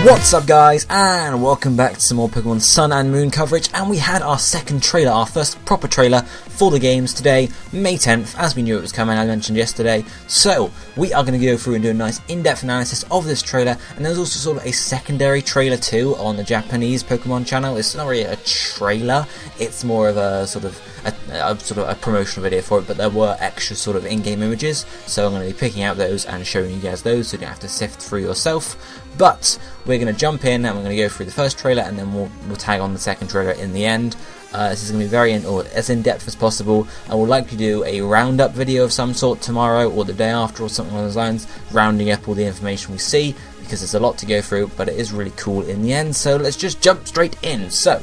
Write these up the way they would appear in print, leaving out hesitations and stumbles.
What's up guys, and welcome back to some more Pokemon Sun and Moon coverage, and we had our second trailer, our first proper trailer for the games today, May 10th, as we knew it was coming, I mentioned yesterday. So, we are going to go through and do a nice in-depth analysis of this trailer, and there's also sort of a secondary trailer too on the Japanese Pokemon channel. It's not really a trailer, it's more of a sort of a promotional video for it, but there were extra sort of in-game images, so I'm going to be picking out those and showing you guys those, so you don't have to sift through yourself. But we're going to jump in and we're going to go through the first trailer, and then we'll tag on the second trailer in the end. This is going to be very as in-depth as possible. I will likely do a roundup video of some sort tomorrow or the day after or something along those lines, rounding up all the information we see, because there's a lot to go through, but it is really cool in the end. So let's just jump straight in. So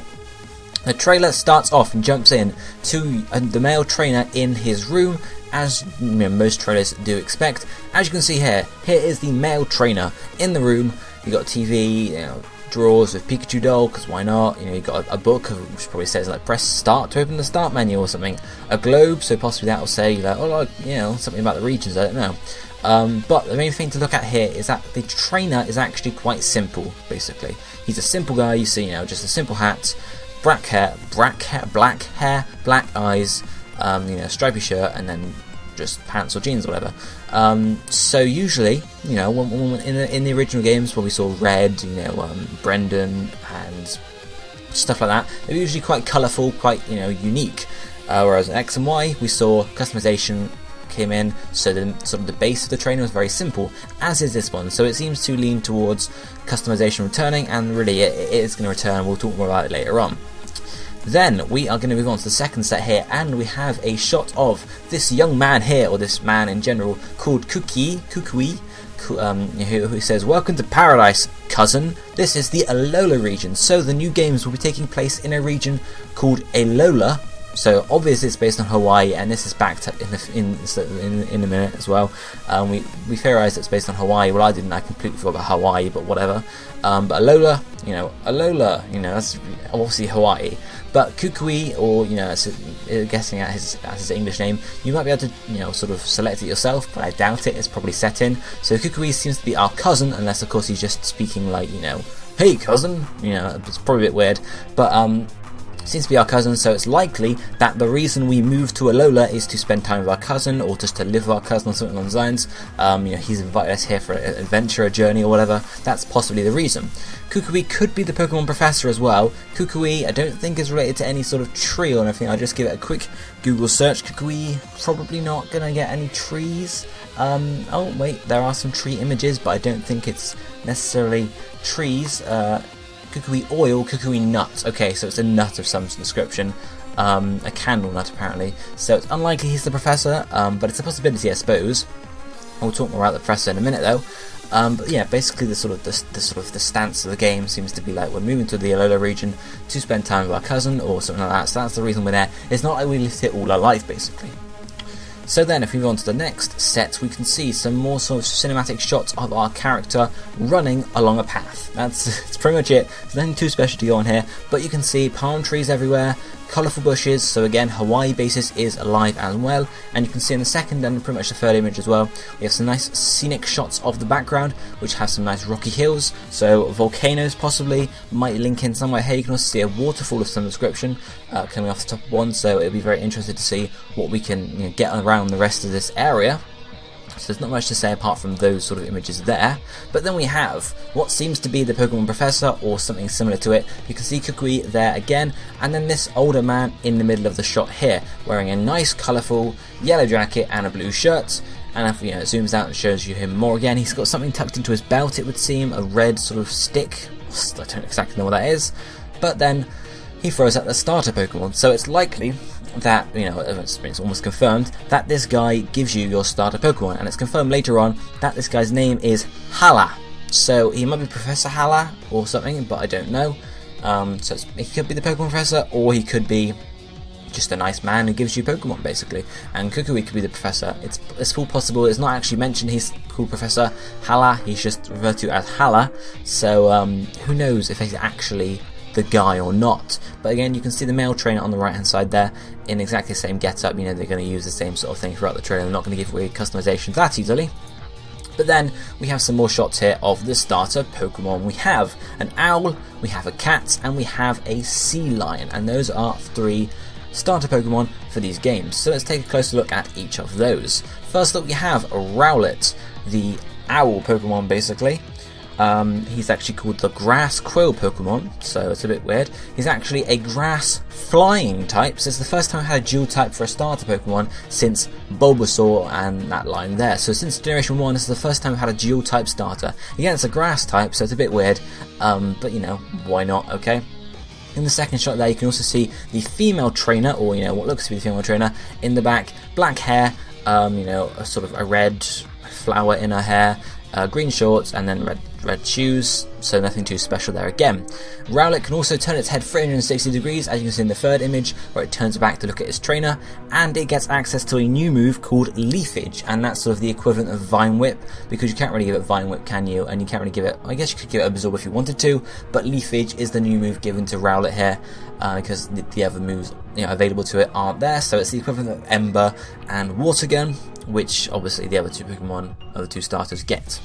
the trailer starts off and jumps in to the male trainer in his room, as you know, most trailers do expect. As you can see here is the male trainer in the room. You got a TV, you know, drawers with Pikachu doll, because why not? You know, you got a book which probably says like press start to open the start menu or something. A globe, so possibly that will say like, oh, like, you know, something about the regions. I don't know. But the main thing to look at here is that the trainer is actually quite simple. Basically, he's a simple guy. You see, you know, just a simple hat, black hair, black eyes, you know, stripy shirt, and then just pants or jeans or whatever. So usually, you know, when in the original games where we saw Red, you know, Brendan and stuff like that, they're usually quite colourful, quite, you know, unique. Whereas in X and Y, we saw customization came in, so the sort of the base of the trainer was very simple, as is this one. So it seems to lean towards customization returning, and really it is going to return. We'll talk more about it later on. Then we are going to move on to the second set here, and we have a shot of this young man here, or this man in general, called Kukui, who says, "Welcome to paradise, cousin. This is the Alola region." So the new games will be taking place in a region called Alola. So obviously it's based on Hawaii, and this is backed up in a minute as well. We theorised it's based on Hawaii. Well, I didn't. I completely forgot about Hawaii, but whatever. But Alola, you know, that's obviously Hawaii. But Kukui, or you know, guessing at his English name, you might be able to, you know, sort of select it yourself, but I doubt it. It's probably set in. So Kukui seems to be our cousin, unless of course he's just speaking like, you know, "Hey cousin," you know, it's probably a bit weird, but seems to be our cousin, so it's likely that the reason we moved to Alola is to spend time with our cousin, or just to live with our cousin, or something along those lines. You know, he's invited us here for an adventure, a journey, or whatever. That's possibly the reason. Kukui could be the Pokemon Professor as well. Kukui, I don't think is related to any sort of tree or anything. I'll just give it a quick Google search. Kukui, probably not gonna get any trees. Oh wait, there are some tree images, but I don't think it's necessarily trees. Kukui oil, Kukui nut. Okay, so it's a nut of some description. A candle nut apparently. So it's unlikely he's the professor, but it's a possibility, I suppose. We'll talk more about the professor in a minute though. But yeah, basically the stance of the game seems to be like, we're moving to the Alola region to spend time with our cousin or something like that. So that's the reason we're there. It's not like we lived here all our life basically. So then, if we move on to the next set, we can see some more sort of cinematic shots of our character running along a path. That's pretty much it. There's nothing too special to go on here, but you can see palm trees everywhere, colourful bushes, so again, Hawaii basis is alive as well, and you can see in the second and pretty much the third image as well, we have some nice scenic shots of the background, which have some nice rocky hills, so volcanoes possibly might link in somewhere here. You can also see a waterfall of some description coming off the top of one, so it'll be very interesting to see what we can, you know, get around the rest of this area. So there's not much to say apart from those sort of images there. But then we have what seems to be the Pokemon Professor, or something similar to it. You can see Kukui there again, and then this older man in the middle of the shot here, wearing a nice colourful yellow jacket and a blue shirt. And if, you know, it zooms out and shows you him more again, he's got something tucked into his belt, it would seem, a red sort of stick. I don't exactly know what that is. But then he throws out the starter Pokemon, so it's likely that, you know, it's almost confirmed that this guy gives you your starter Pokemon, and it's confirmed later on that this guy's name is Hala. So he might be Professor Hala or something, but I don't know. So he could be the Pokemon Professor, or he could be just a nice man who gives you Pokemon basically. And Kukui could be the Professor. It's full possible. It's not actually mentioned he's called Professor Hala. He's just referred to as Hala. So who knows if he's actually the guy or not. But again, you can see the male trainer on the right hand side there in exactly the same getup. You know, they're going to use the same sort of thing throughout the trailer. They're not going to give away customization that easily. But then we have some more shots here of the starter Pokemon. We have an owl, we have a cat, and we have a sea lion, and those are 3 starter Pokemon for these games. So let's take a closer look at each of those. First up we have Rowlet, the owl Pokemon basically. He's actually called the Grass Quill Pokemon, so it's a bit weird. He's actually a Grass Flying type, so it's the first time I've had a dual type for a starter Pokemon since Bulbasaur and that line there. So since Generation 1, this is the first time I've had a dual type starter. Again, it's a Grass type, so it's a bit weird, but you know, why not, okay? In the second shot there, you can also see the female trainer, or you know, what looks to be the female trainer, in the back. Black hair, you know, a sort of a red flower in her hair, green shorts, and then red shoes, so nothing too special there again. Rowlet can also turn its head 360 degrees, as you can see in the third image, where it turns back to look at its trainer, and it gets access to a new move called Leafage, and that's sort of the equivalent of Vine Whip, because you can't really give it Vine Whip, can you? And you can't really give it, I guess you could give it Absorb if you wanted to, but Leafage is the new move given to Rowlet here, because the other moves, you know, available to it aren't there, so it's the equivalent of Ember and Water Gun, which obviously the other 2 Pokemon, other 2 starters get.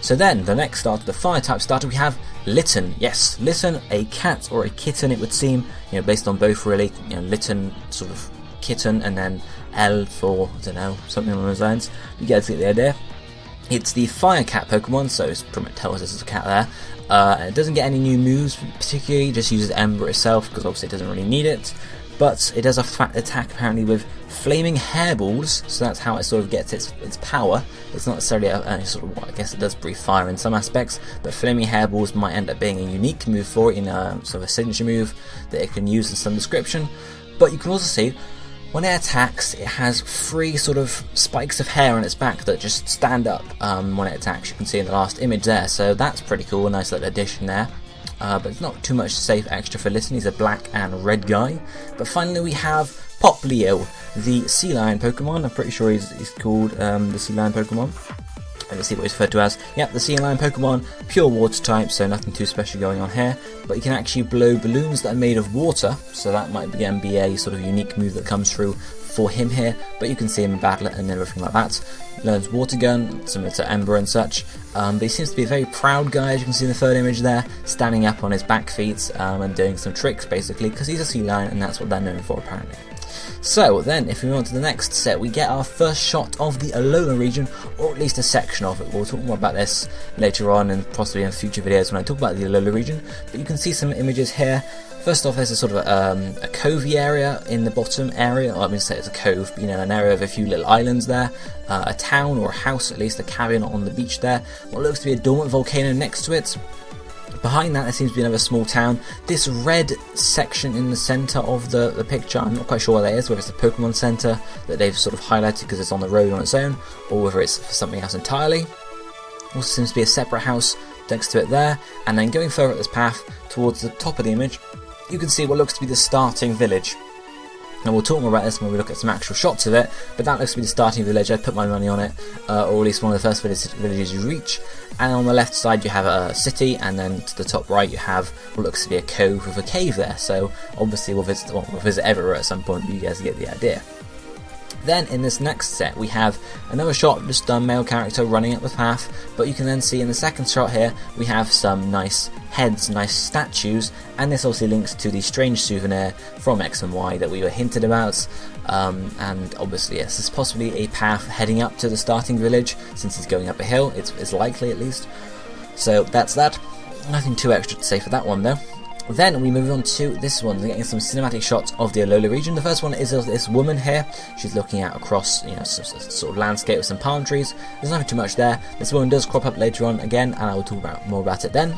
So then, the next starter, the fire type starter, we have Litten. Yes, Litten, a cat or a kitten it would seem, you know, based on both really, you know, Litten, sort of kitten, and then L for, I don't know, something along those lines. You guys get the idea. It's the fire cat Pokemon, so it's pretty much tells us there's a cat there. It doesn't get any new moves particularly, just uses Ember itself, because obviously it doesn't really need it. But it does attack apparently with flaming hairballs, so that's how it sort of gets its power. It's not necessarily a sort of, well, I guess it does breathe fire in some aspects, but flaming hairballs might end up being a unique move for it, in a sort of a signature move that it can use in some description. But you can also see, when it attacks, it has 3 sort of spikes of hair on its back that just stand up when it attacks. You can see in the last image there, so that's pretty cool, a nice little addition there. But it's not too much safe extra for Litten. He's a black and red guy. But finally we have Poplio, the sea lion Pokemon. I'm pretty sure he's called the sea lion Pokemon. Let's see what he's referred to as. Yep, the sea lion Pokemon, pure water type, so nothing too special going on here. But you can actually blow balloons that are made of water, so that might again be a sort of unique move that comes through for him here. But you can see him in battle and everything like that. Learns Water Gun, similar to Ember and such. But he seems to be a very proud guy, as you can see in the third image there, standing up on his back feet and doing some tricks basically, because he's a sea lion and that's what they're known for apparently. So then, if we move on to the next set, we get our first shot of the Alola region, or at least a section of it. We'll talk more about this later on and possibly in future videos when I talk about the Alola region, but you can see some images here. First off, there's a sort of a covey area in the bottom area, or I mean say it's a cove, but, you know, an area of a few little islands there, a town or a house, at least a cabin on the beach there, what looks to be a dormant volcano next to it. Behind that there seems to be another small town. This red section in the centre of the picture, I'm not quite sure what that is, whether it's the Pokemon Centre that they've sort of highlighted because it's on the road on its own, or whether it's for something else entirely. Also seems to be a separate house next to it there, and then going further up this path towards the top of the image, you can see what looks to be the starting village. And we'll talk more about this when we look at some actual shots of it, but that looks to be the starting village. I'd put my money on it, or at least one of the first villages you reach. And on the left side you have a city, and then to the top right you have what looks to be a cove with a cave there. So obviously we'll visit everywhere at some point, but you guys get the idea. Then in this next set we have another shot, just a male character running up the path, but you can then see in the second shot here we have some nice heads, nice statues, and this also links to the strange souvenir from X and Y that we were hinted about, and obviously yes, this is possibly a path heading up to the starting village, since he's going up a hill, it's likely at least. So that's that, nothing too extra to say for that one though. Then we move on to this one, we're getting some cinematic shots of the Alola region. The first one is of this woman here. She's looking out across, you know, some sort of landscape with some palm trees. There's nothing too much there. This woman does crop up later on again, and I will talk more about it then.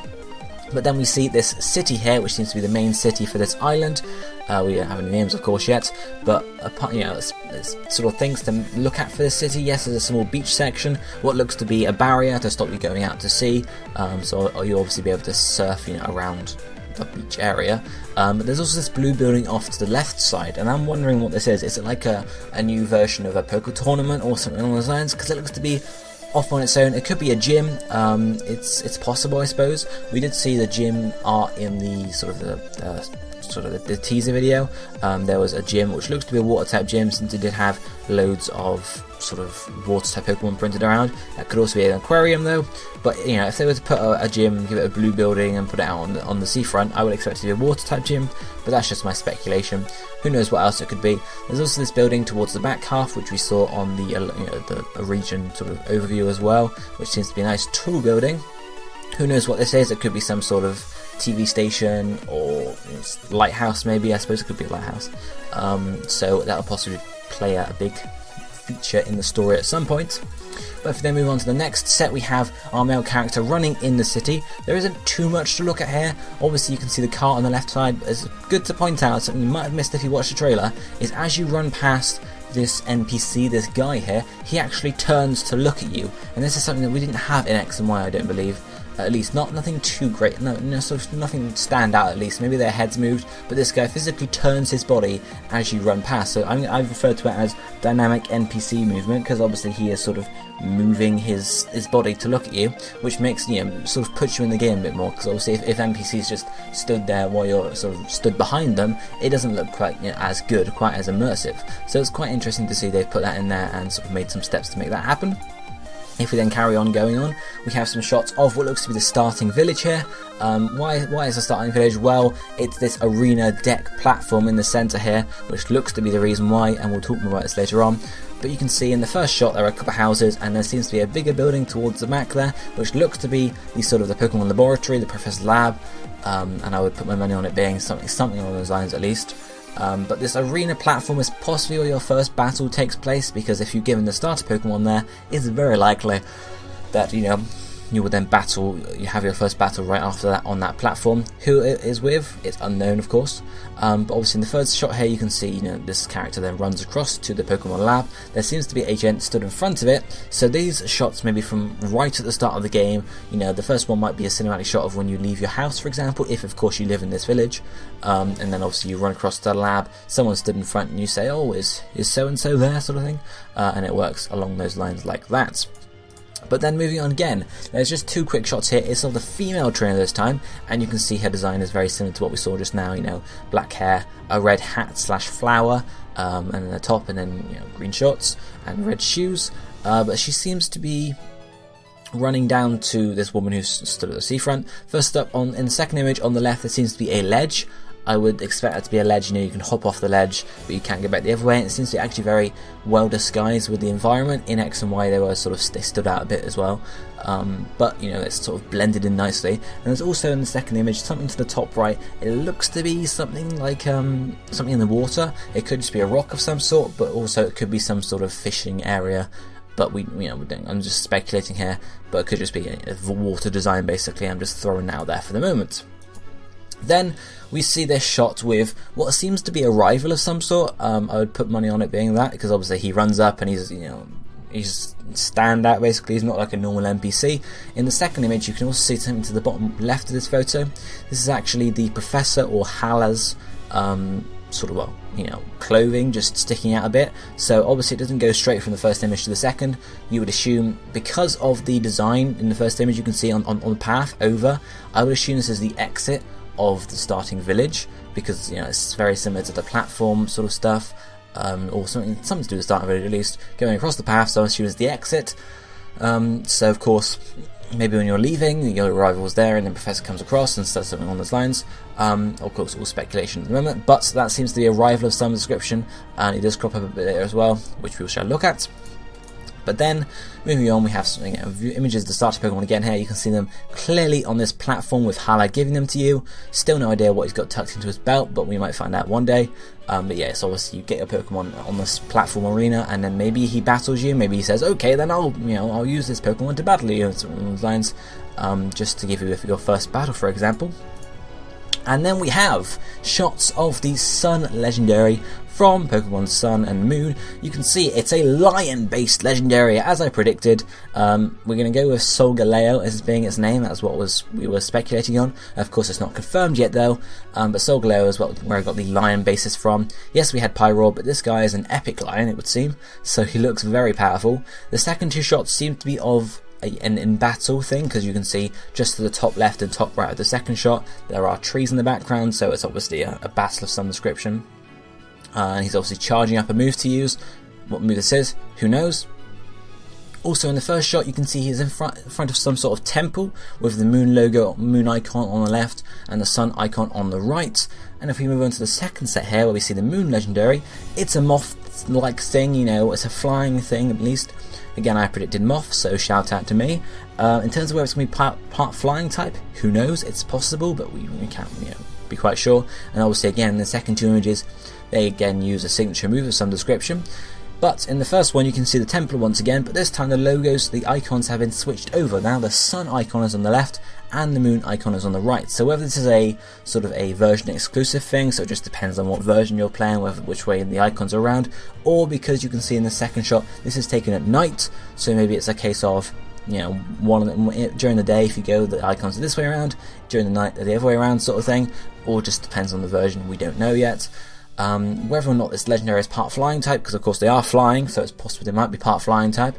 But then we see this city here, which seems to be the main city for this island. We don't have any names, of course, yet, but you know, there's sort of things to look at for this city. Yes, there's a small beach section, what looks to be a barrier to stop you going out to sea. So you'll obviously be able to surf, you know, around the beach area, but there's also this blue building off to the left side, and I'm wondering what this is. Is it like a new version of a poker tournament or something along those lines? Because it looks to be off on its own. It could be a gym. It's possible, I suppose. We did see the gym art in the sort of the sort of the teaser video, there was a gym which looks to be a water type gym, since it did have loads of sort of water type Pokemon printed around. That could also be an aquarium though, but you know, if they were to put a gym, give it a blue building and put it out on the seafront, I would expect it to be a water type gym, but that's just my speculation. Who knows what else it could be. There's also this building towards the back half, which we saw on the region sort of overview as well, which seems to be a nice tall building. Who knows what this is? It could be some sort of TV station or lighthouse, maybe. I suppose it could be a lighthouse. So that'll possibly play a big feature in the story at some point. But if we then move on to the next set, we have our male character running in the city. There isn't too much to look at here. Obviously you can see the cart on the left side, but it's good to point out, something you might have missed if you watched the trailer, is as you run past this NPC, this guy here, he actually turns to look at you. And this is something that we didn't have in X and Y, I don't believe. At least nothing too great, no sort of nothing stand out at least. Maybe their heads moved, but this guy physically turns his body as you run past. So I've referred to it as dynamic NPC movement, because obviously he is sort of moving his body to look at you, which makes, you know, sort of puts you in the game a bit more, because obviously if NPCs just stood there while you're sort of stood behind them, it doesn't look quite, you know, as good, quite as immersive. So it's quite interesting to see they've put that in there and sort of made some steps to make that happen. If we then carry on going on, we have some shots of what looks to be the starting village here. Why is the starting village? Well, it's this arena deck platform in the centre here, which looks to be the reason why, and we'll talk more about this later on. But you can see in the first shot there are a couple of houses, and there seems to be a bigger building towards the back there, which looks to be the sort of the Pokemon laboratory, the Professor's lab, and I would put my money on it being something along those lines at least. But this arena platform is possibly where your first battle takes place, because if you're given the starter Pokemon there, it's very likely that, you know, you will then battle, you have your first battle right after that on that platform. Who it is with, it's unknown of course, but obviously in the first shot here you can see, you know, this character then runs across to the Pokemon lab. There seems to be a gent stood in front of it, so these shots may be from right at the start of the game. You know, the first one might be a cinematic shot of when you leave your house, for example, if of course you live in this village, and then obviously you run across to the lab, someone stood in front and you say, oh, is so and so there, sort of thing, and it works along those lines like that. But then moving on again, there's just two quick shots here. It's of the female trainer this time, and you can see her design is very similar to what we saw just now. You know, black hair, a red hat slash flower, and then the top, and then, you know, green shorts and red shoes. But she seems to be running down to this woman who's stood at the seafront. First up, in the second image on the left, there seems to be a ledge. I would expect that to be a ledge. You know, you can hop off the ledge, but you can't get back the other way. And it seems to be actually very well disguised with the environment. In X and Y, they stood out a bit as well. But you know, it's sort of blended in nicely. And there's also in the second image something to the top right. It looks to be something like something in the water. It could just be a rock of some sort, but also it could be some sort of fishing area. But I'm just speculating here. But it could just be a water design basically. I'm just throwing it out there for the moment. Then we see this shot with what seems to be a rival of some sort. I would put money on it being that, because obviously he runs up and he's stand out basically. He's not like a normal NPC. In the second image, you can also see something to the bottom left of this photo. This is actually the Professor or Hala's clothing just sticking out a bit. So obviously it doesn't go straight from the first image to the second. You would assume, because of the design in the first image you can see on the path over, I would assume this is the exit of the starting village, because, you know, it's very similar to the platform sort of stuff, or something to do with the starting village at least, going across the path, so I assume it's the exit. So of course, maybe when you're leaving, your rival's there and then Professor comes across and says something on those lines. Of course, all speculation at the moment, but that seems to be a rival of some description, and it does crop up a bit there as well, which we shall look at. But then, moving on, we have images of the starter Pokemon again here. You can see them clearly on this platform with Hala giving them to you. Still no idea what he's got tucked into his belt, but we might find out one day. But yeah, so obviously you get your Pokemon on this platform arena, and then maybe he battles you. Maybe he says, okay, then I'll use this Pokemon to battle you, and something along those lines, just to give you your first battle, for example. And then we have shots of the Sun Legendary from Pokemon Sun and Moon. You can see it's a lion-based legendary, as I predicted. We're going to go with Solgaleo as being its name. That's what we were speculating on. Of course, it's not confirmed yet, though. But Solgaleo is where I got the lion basis from. Yes, we had Pyroar, but this guy is an epic lion, it would seem. So he looks very powerful. The second two shots seem to be of an in battle thing, because you can see just to the top left and top right of the second shot there are trees in the background, so it's obviously a battle of some description. And he's obviously charging up a move to use. What move this is, who knows? Also in the first shot you can see he's in front of some sort of temple with the moon logo, moon icon on the left and the sun icon on the right. And if we move on to the second set here where we see the moon legendary, it's a moth-like thing, you know, it's a flying thing at least. Again, I predicted moth, so shout out to me. In terms of whether it's going to be part flying type, who knows? It's possible, but we can't be quite sure. And obviously again, in the second two images, they again use a signature move of some description. But in the first one you can see the temple once again, but this time the logos, the icons have been switched over. Now the sun icon is on the left and the moon icon is on the right. So whether this is a sort of a version exclusive thing, so it just depends on what version you're playing, which way the icons are around, or because you can see in the second shot this is taken at night, so maybe it's a case of, you know, during the day if you go the icons are this way around, during the night they're the other way around sort of thing, or just depends on the version, we don't know yet. Whether or not this legendary is part flying type, because of course they are flying, so it's possible they might be part flying type,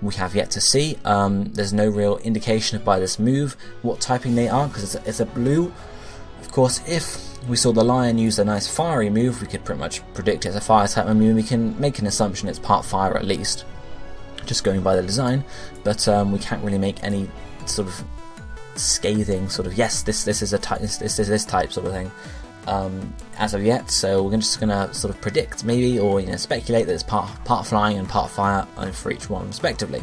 we have yet to see. There's no real indication by this move what typing they are, because it's a blue. Of course, if we saw the lion use a nice fiery move, we could pretty much predict it's a fire type move. We can make an assumption it's part fire at least, just going by the design, but we can't really make any sort of scathing sort of yes this is a type, this is this type sort of thing as of yet. So we're just gonna sort of predict maybe, or speculate that it's part flying and part fire for each one respectively.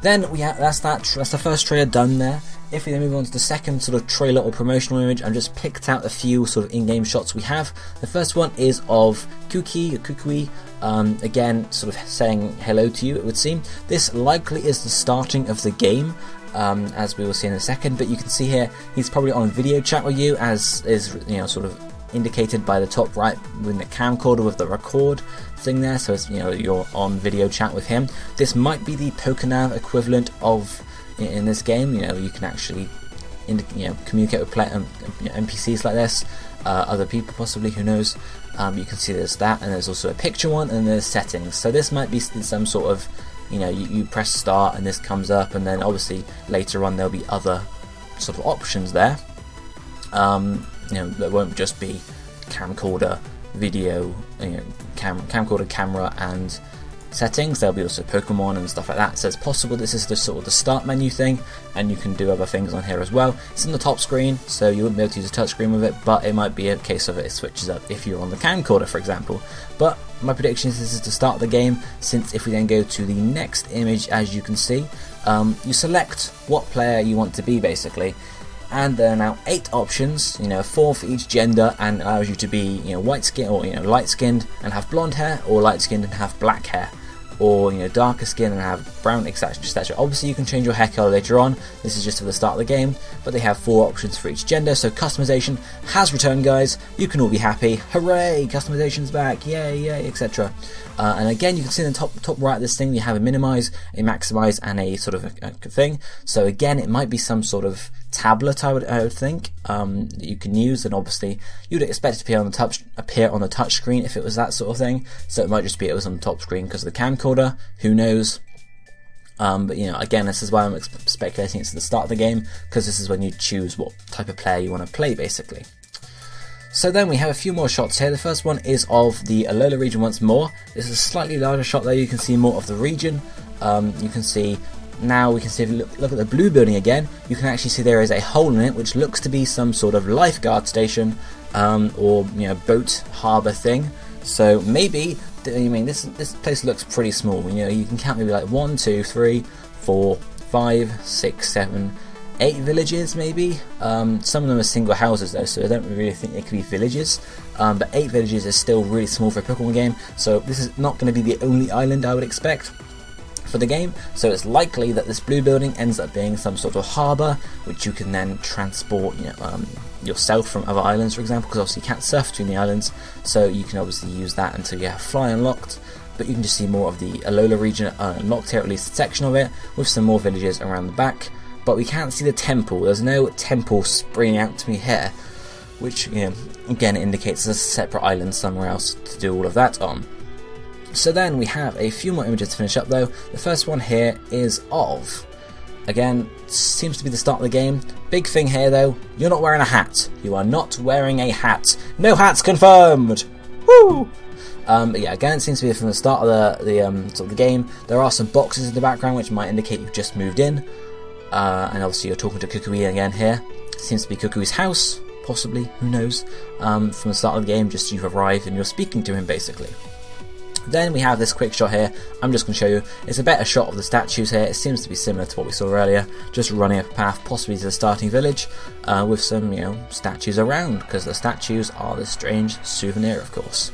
Then we have that's the first trailer done there. If we then move on to the second sort of trailer or promotional image, I've just picked out a few sort of in-game shots we have. The first one is of Kukui, again sort of saying hello to you, it would seem. This likely is the starting of the game, as we will see in a second, but you can see here he's probably on video chat with you, as is sort of indicated by the top right with the camcorder with the record thing there, so it's, you're on video chat with him. This might be the Pokénav equivalent of in this game. You can actually communicate with NPCs like this, other people possibly, who knows. You can see there's that, and there's also a picture one, and there's settings, so this might be some sort of you press start and this comes up, and then obviously later on there'll be other sort of options there. There won't just be camcorder, video, camcorder, camera, and settings. There'll be also Pokemon and stuff like that. So it's possible this is the sort of the start menu thing, and you can do other things on here as well. It's on the top screen, so you wouldn't be able to use a touch screen with it, but it might be a case of it switches up if you're on the camcorder, for example. But my prediction is this is the start of the game, since if we then go to the next image, as you can see, you select what player you want to be basically, and there are now 8 options, 4 for each gender, and allows you to be white skin or light skinned and have blonde hair, or light skinned and have black hair, or darker skin and have brown, etc. Obviously you can change your hair color later on. This is just for the start of the game, but they have 4 options for each gender, so customization has returned, guys. You can all be happy. Hooray, customization's back, yay, etc. And again, you can see in the top right of this thing, you have a minimize, a maximize, and a sort of a thing. So again, it might be some sort of tablet, I would think, that you can use, and obviously you'd expect it to appear on the touch screen if it was that sort of thing. So it might just be it was on the top screen because of the camcorder, who knows. But again, this is why I'm speculating it's the start of the game, because this is when you choose what type of player you want to play basically. So then we have a few more shots here. The first one is of the Alola region once more. This is a slightly larger shot there. You can see more of the region. You can see now, we can see, if you look at the blue building again, you can actually see there is a hole in it which looks to be some sort of lifeguard station, or boat harbour thing. So maybe, this place looks pretty small. You can count maybe like 1, 2, 3, 4, 5, 6, 7, 8 villages maybe. Some of them are single houses though, so I don't really think they could be villages. But 8 villages is still really small for a Pokemon game, so this is not going to be the only island I would expect for the game. So it's likely that this blue building ends up being some sort of harbour, which you can then transport yourself from other islands, for example, because obviously you can't surf between the islands, so you can obviously use that until you have Fly unlocked. But you can just see more of the Alola region unlocked here, at least a section of it, with some more villages around the back. But we can't see the temple. There's no temple springing out to me here, which again indicates there's a separate island somewhere else to do all of that on. So then we have a few more images to finish up though. The first one here is of Again, seems to be the start of the game. Big thing here though, you're not wearing a hat. You are not wearing a hat. No hats confirmed! Woo! But yeah, again, it seems to be from the start of the game. There are some boxes in the background which might indicate you've just moved in. And obviously you're talking to Kukui again here. Seems to be Kukui's house, possibly, who knows. From the start of the game, just you've arrived and you're speaking to him basically. Then we have this quick shot here. I'm just going to show you. It's a better shot of the statues here. It seems to be similar to what we saw earlier. Just running up a path, possibly to the starting village, with some, statues around, because the statues are the strange souvenir, of course.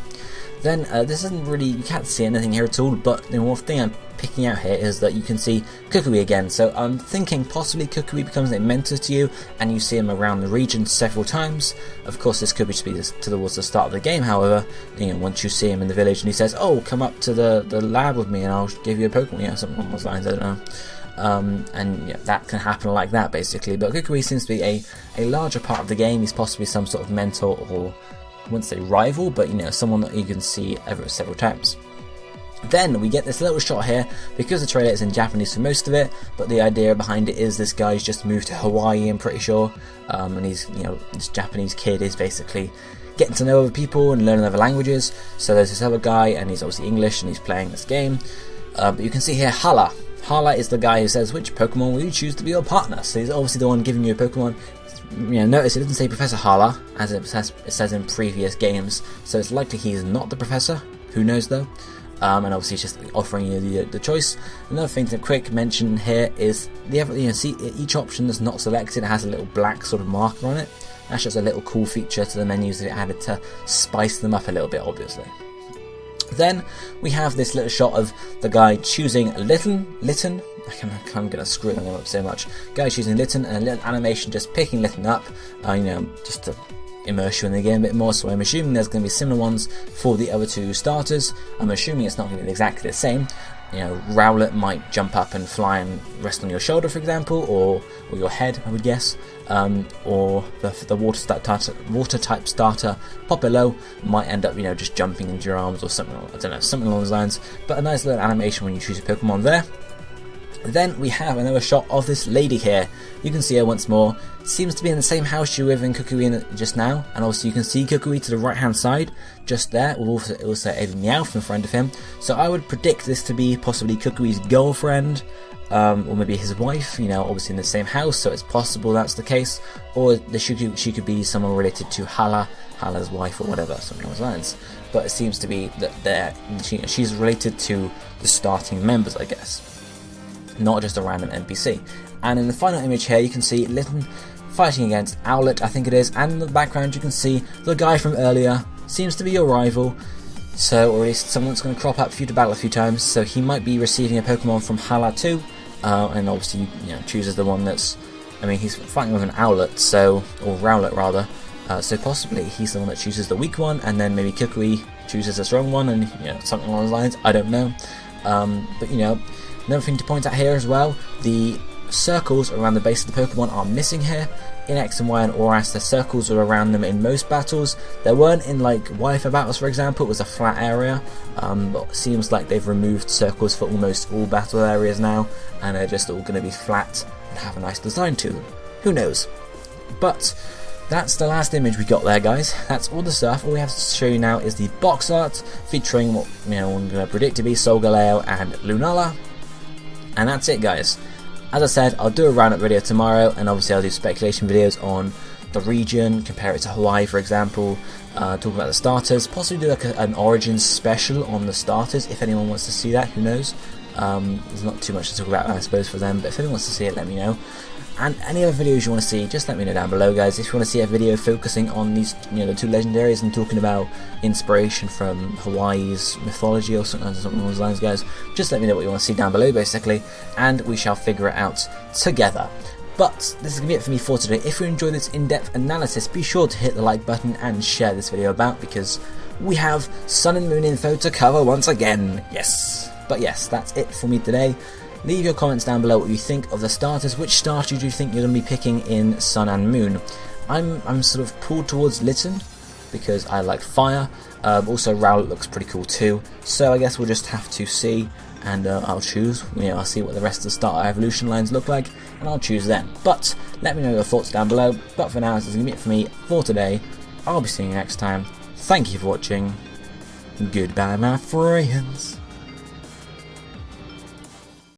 Then this isn't really, you can't see anything here at all, but the one thing I'm picking out here is that you can see Kukui again. So I'm thinking possibly Kukui becomes a mentor to you and you see him around the region several times. Of course this could be towards the start of the game, however, once you see him in the village and he says, oh, come up to the lab with me and I'll give you a Pokemon, something along those lines, I don't know. And that can happen like that basically, but Kukui seems to be a larger part of the game. He's possibly some sort of mentor, or I wouldn't say rival, but someone that you can see several times. Then we get this little shot here, because the trailer is in Japanese for most of it, but the idea behind it is this guy's just moved to Hawaii, I'm pretty sure, and he's, this Japanese kid is basically getting to know other people and learning other languages. So there's this other guy, and he's obviously English, and he's playing this game, but you can see here Hala. Hala is the guy who says, which Pokemon will you choose to be your partner? So he's obviously the one giving you a Pokemon. Notice it doesn't say Professor Hala, as it says in previous games, so it's likely he's not the professor, who knows though. And obviously it's just offering you the choice. Another thing to quick mention here is see each option that's not selected has a little black sort of marker on it. That's just a little cool feature to the menus that it added to spice them up a little bit, obviously. Then we have this little shot of the guy choosing Litten. I'm going to screw them up so much. Guy choosing Litten, and a little animation just picking Litten up, just to immerse you in the game a bit more. So I'm assuming there's going to be similar ones for the other two starters. I'm assuming it's not going to be exactly the same. Rowlet might jump up and fly and rest on your shoulder, for example, or your head, I would guess. Or the water type starter Popelo might end up, just jumping into your arms or something. I don't know, something along those lines. But a nice little animation when you choose a Pokemon there. Then we have another shot of this lady here. You can see her once more. Seems to be in the same house you were in Kukui just now, and also you can see Kukui to the right hand side, just there, with also a Meowth in front of him. So I would predict this to be possibly Kukui's girlfriend, or maybe his wife, obviously in the same house, so it's possible that's the case. Or she could be someone related to Hala's wife or whatever, something along those lines. But it seems to be that she's related to the starting members, I guess, not just a random NPC. And in the final image here you can see Litten fighting against Owlet, I think it is, and in the background you can see the guy from earlier. Seems to be your rival, so, or at least someone that's going to crop up for you to battle a few times, so he might be receiving a Pokemon from Hala too, and obviously chooses the one that's, he's fighting with an Owlet, so, or Rowlet rather, so possibly he's the one that chooses the weak one, and then maybe Kukui chooses the strong one, and something along those lines, I don't know. But another thing to point out here as well, the circles around the base of the Pokemon are missing here. In X and Y and Oras, the circles are around them in most battles. There weren't in Wi-Fi battles, for example. It was a flat area, but it seems like they've removed circles for almost all battle areas now, and they're just all going to be flat and have a nice design to them. Who knows? But that's the last image we got there, guys. That's all the stuff. All we have to show you now is the box art featuring what I'm going to predict to be Solgaleo and Lunala. And that's it, guys. As I said, I'll do a roundup video tomorrow, and obviously I'll do speculation videos on the region, compare it to Hawaii for example, talk about the starters, possibly do an Origins special on the starters if anyone wants to see that, who knows. There's not too much to talk about, I suppose, for them, but if anyone wants to see it, let me know. And any other videos you want to see, just let me know down below, guys. If you want to see a video focusing on these, the two legendaries and talking about inspiration from Hawaii's mythology or something along those lines, guys, just let me know what you want to see down below, basically, and we shall figure it out together. But this is going to be it for me for today. If you enjoyed this in-depth analysis, be sure to hit the like button and share this video about, because we have Sun and Moon info to cover once again. Yes. But yes, that's it for me today. Leave your comments down below what you think of the starters. Which starter do you think you're going to be picking in Sun and Moon? I'm sort of pulled towards Litten because I like fire. Also Rowlet looks pretty cool too. So I guess we'll just have to see and I'll choose. I'll see what the rest of the starter evolution lines look like, and I'll choose them. But let me know your thoughts down below. But for now, this is going to be it for me for today. I'll be seeing you next time. Thank you for watching. Goodbye, my friends.